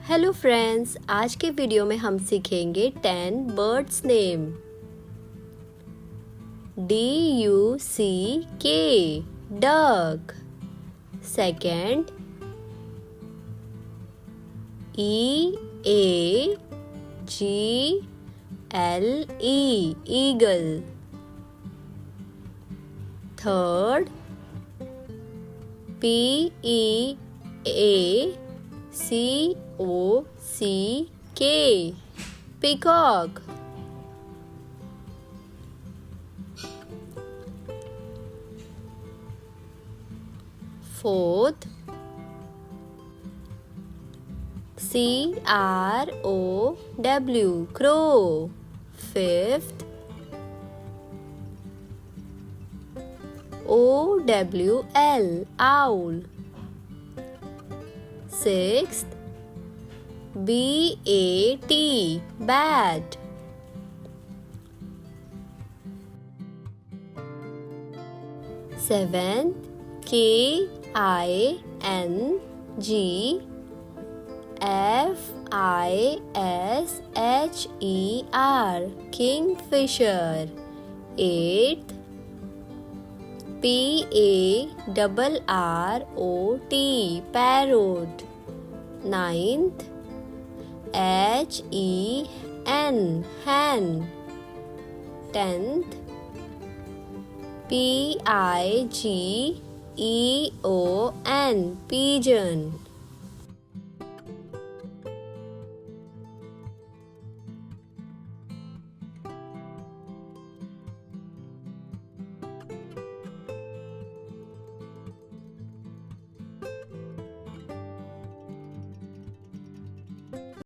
Hello friends, आज के video में हम सीखेंगे 10 birds name. DUCK duck. Second EAGLE eagle. Third PEACOCK peacock। Fourth CROW crow। Fifth OWL owl। Sixth BAT bat। Seventh KINGFISHER kingfisher। Eighth PARROT parrot। Ninth HEN hen। Tenth PIGEON pigeon।